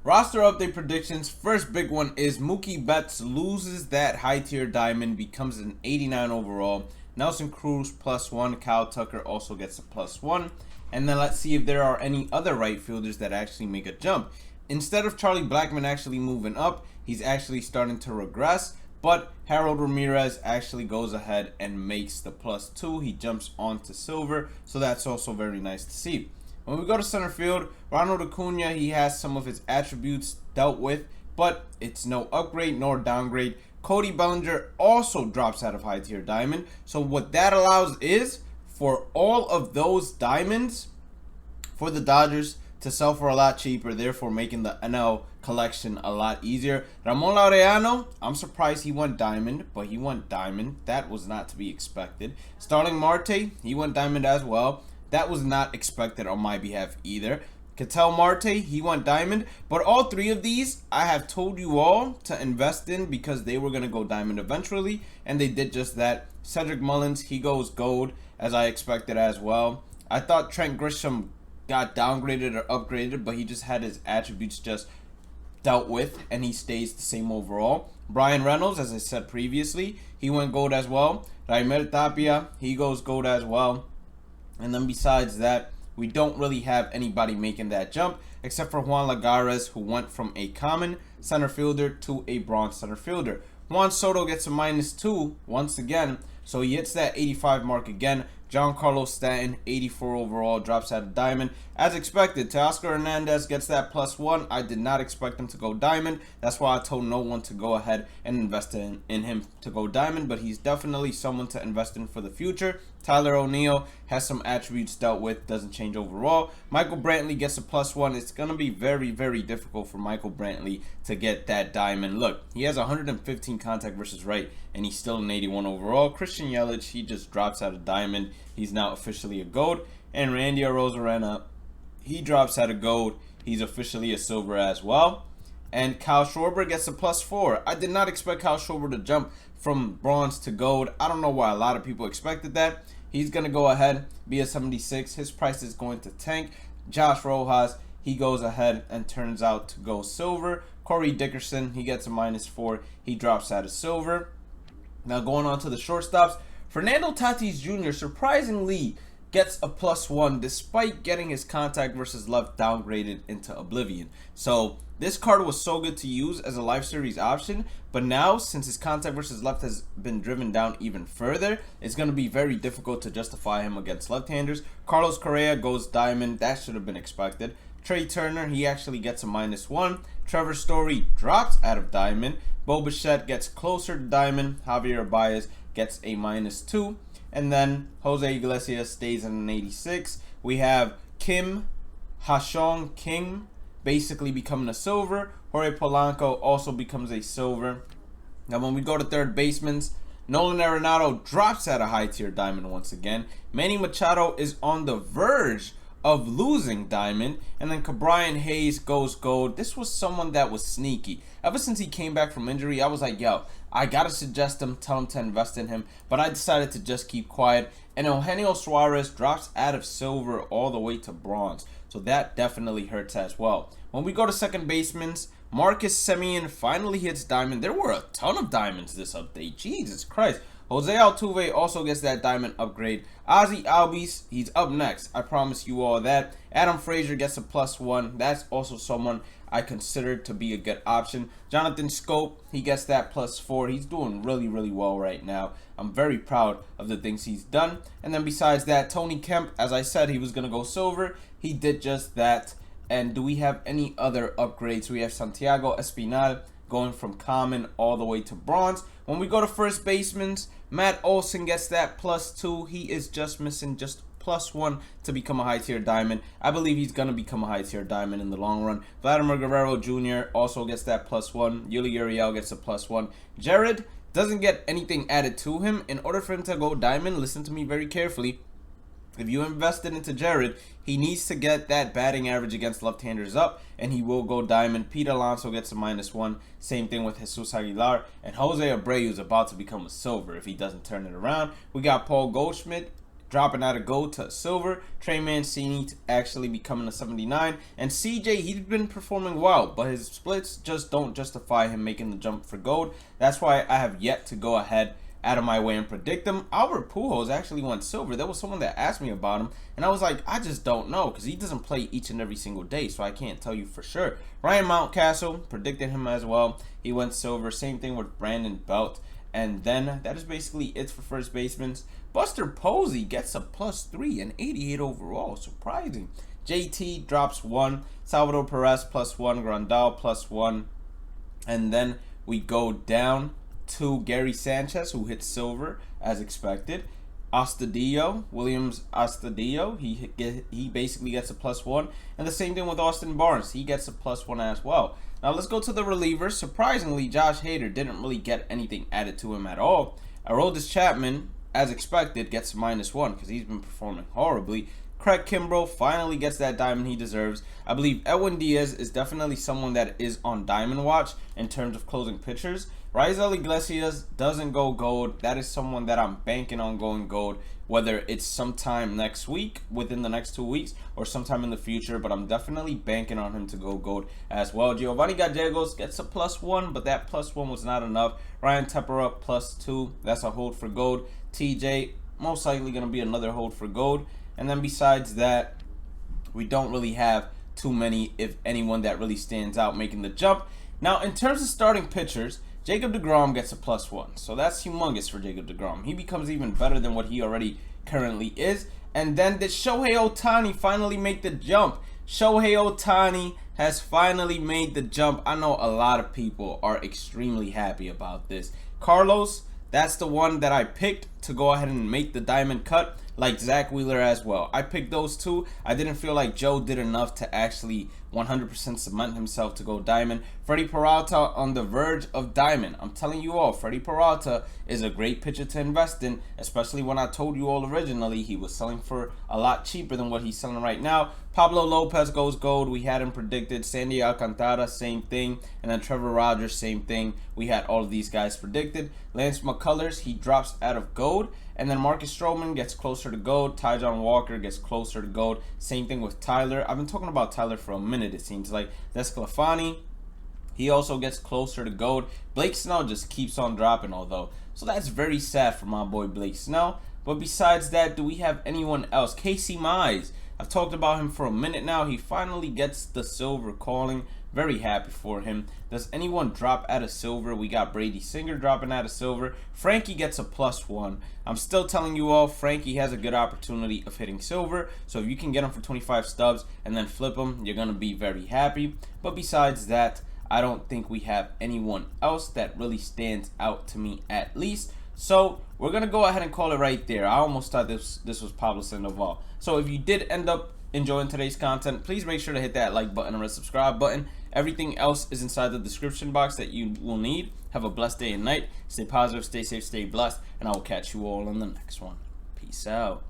Roster update predictions. First big one is Mookie Betts loses that high tier diamond, becomes an 89 overall. Nelson Cruz +1. Kyle Tucker also gets a +1. And then let's see if there are any other right fielders that actually make a jump. Instead of Charlie Blackmon actually moving up, he's actually starting to regress. But Harold Ramirez actually goes ahead and makes the +2. He jumps onto silver, so that's also very nice to see. When we go to center field, Ronald Acuna, he has some of his attributes dealt with, but it's no upgrade nor downgrade. Cody Bellinger also drops out of high tier diamond. So what that allows is for all of those diamonds for the Dodgers to sell for a lot cheaper, therefore making the NL collection a lot easier. Ramon Laureano, I'm surprised he went diamond, but he went diamond. That was not to be expected. Starling Marte, he went diamond as well. That was not expected on my behalf either. Ketel Marte, he went diamond. But all three of these, I have told you all to invest in because they were going to go diamond eventually. And they did just that. Cedric Mullins, he goes gold as I expected as well. I thought Trent Grisham got downgraded or upgraded, but he just had his attributes just dealt with and he stays the same overall. Brian Reynolds, as I said previously, he went gold as well. Raimel Tapia, he goes gold as well. And then besides that, we don't really have anybody making that jump except for Juan Lagares, who went from a common center fielder to a bronze center fielder. Juan Soto gets a -2 once again, so he hits that 85 mark again. Giancarlo Stanton, 84 overall, drops out of diamond. As expected, Teoscar Hernandez gets that +1. I did not expect him to go diamond. That's why I told no one to go ahead and invest in him to go diamond, but he's definitely someone to invest in for the future. Tyler O'Neill has some attributes dealt with, doesn't change overall. Michael Brantley gets a +1. It's going to be very, very difficult for Michael Brantley to get that diamond. Look, he has 115 contact versus right, and he's still an 81 overall. Christian Yelich, he just drops out of diamond. He's now officially a gold. And Randy Arozarena, he drops out of gold. He's officially a silver as well. And Kyle Schwarber gets a +4. I did not expect Kyle Schwarber to jump from bronze to gold. I don't know why a lot of people expected that. He's going to go ahead, be a 76. His price is going to tank. Josh Rojas, he goes ahead and turns out to go silver. Corey Dickerson, he gets a -4. He drops out of silver. Now going on to the shortstops. Fernando Tatis Jr. surprisingly gets a +1 despite getting his contact versus left downgraded into oblivion. So this card was so good to use as a live series option, but now since his contact versus left has been driven down even further, it's going to be very difficult to justify him against left-handers. Carlos Correa goes diamond. That should have been expected. Trey Turner, he actually gets a -1. Trevor Story drops out of diamond. Bo Bichette gets closer to diamond. Javier Baez gets a -2. And then Jose Iglesias stays in an 86. We have Kim Ha-Seong Kim basically becoming a silver. Jorge Polanco also becomes a silver. Now when we go to third basemen, Nolan Arenado drops out of high tier diamond once again. Manny Machado is on the verge of losing diamond, and then Cabrian Hayes goes gold. This was someone that was sneaky. Ever since he came back from injury, I was like, yo, I gotta suggest him, tell him to invest in him, but I decided to just keep quiet. And Eugenio Suarez drops out of silver all the way to bronze, so that definitely hurts as well. When we go to second basemen, Marcus Semien finally hits diamond. There were a ton of diamonds this update, Jesus Christ. Jose Altuve also gets that diamond upgrade. Ozzy Albies, he's up next. I promise you all that. Adam Frazier gets a +1. That's also someone I considered to be a good option. Jonathan Scope, he gets that +4. He's doing really, really well right now. I'm very proud of the things he's done. And then besides that, Tony Kemp, as I said, he was going to go silver. He did just that. And do we have any other upgrades? We have Santiago Espinal going from common all the way to bronze. When we go to first baseman, Matt Olson gets that +2. He is just missing just +1 to become a high tier diamond. I believe he's going to become a high tier diamond in the long run. Vladimir Guerrero Jr. also gets that +1. Yuli Uriel gets a +1. Jared doesn't get anything added to him. In order for him to go diamond, listen to me very carefully. If you invested into Jared, he needs to get that batting average against left-handers up, and he will go diamond. Pete Alonso gets a -1. Same thing with Jesus Aguilar. And Jose Abreu is about to become a silver if he doesn't turn it around. We got Paul Goldschmidt. dropping out of gold to silver. Trey Mancini actually becoming a 79. And CJ, he's been performing well, but his splits just don't justify him making the jump for gold. That's why I have yet to go ahead out of my way and predict him. Albert Pujols actually went silver. There was someone that asked me about him, and I was like, I just don't know, because he doesn't play each and every single day, so I can't tell you for sure. Ryan Mountcastle, predicted him as well. He went silver. Same thing with Brandon Belt. And then that is basically it for first basemen. Buster Posey gets a +3 and 88 overall. Surprising. JT drops 1. Salvador Perez +1. Grandal +1. And then we go down to Gary Sanchez, who hit silver as expected. Astudillo, Williams Astudillo, he basically gets a +1. And the same thing with Austin Barnes. He gets a +1 as well. Now let's go to the relievers. Surprisingly, Josh Hader didn't really get anything added to him at all. Aroldis Chapman, as expected, gets a -1 because he's been performing horribly. Craig Kimbrell finally gets that diamond he deserves. I believe Edwin Diaz is definitely someone that is on diamond watch in terms of closing pitchers. Raisel Iglesias doesn't go gold. That is someone that I'm banking on going gold, whether it's sometime next week, within the next 2 weeks, or sometime in the future, but I'm definitely banking on him to go gold as well. Giovanni Gallegos gets a +1, but that +1 was not enough. Ryan Tepera +2, that's a hold for gold. TJ, most likely going to be another hold for gold. And then besides that, we don't really have too many, if anyone, that really stands out making the jump. Now, in terms of starting pitchers, Jacob deGrom gets a +1. So that's humongous for Jacob deGrom. He becomes even better than what he already currently is. And then did Shohei Ohtani finally make the jump? Shohei Ohtani has finally made the jump. I know a lot of people are extremely happy about this. Carlos, that's the one that I picked to go ahead and make the diamond cut, like Zach Wheeler as well. I picked those two. I didn't feel like Joe did enough to actually 100% cement himself to go diamond. Freddie Peralta on the verge of diamond. I'm telling you all, Freddie Peralta is a great pitcher to invest in, especially when I told you all originally he was selling for a lot cheaper than what he's selling right now. Pablo Lopez goes gold. We had him predicted. Sandy Alcantara, same thing. And then Trevor Rogers, same thing. We had all of these guys predicted. Lance McCullers, he drops out of gold. And then Marcus Stroman gets closer to gold. Tyjon Walker gets closer to gold. Same thing with Tyler. I've been talking about Tyler for a minute, it seems like. Desclafani, he also gets closer to gold. Blake Snell just keeps on dropping, although. So that's very sad for my boy Blake Snell. But besides that, do we have anyone else? Casey Mize. I've talked about him for a minute now. He finally gets the silver calling. Very happy for him. Does anyone drop out of silver? We got Brady Singer dropping out of silver. Frankie gets a +1. I'm still telling you all, Frankie has a good opportunity of hitting silver. So if you can get him for 25 stubs and then flip him, you're going to be very happy. But besides that, I don't think we have anyone else that really stands out to me, at least. So we're going to go ahead and call it right there. I almost thought this was Pablo Sandoval. So if you did end up enjoying today's content, please make sure to hit that like button and the subscribe button. Everything else is inside the description box that you will need. Have a blessed day and night. Stay positive, stay safe, stay blessed, and I will catch you all on the next one. Peace out.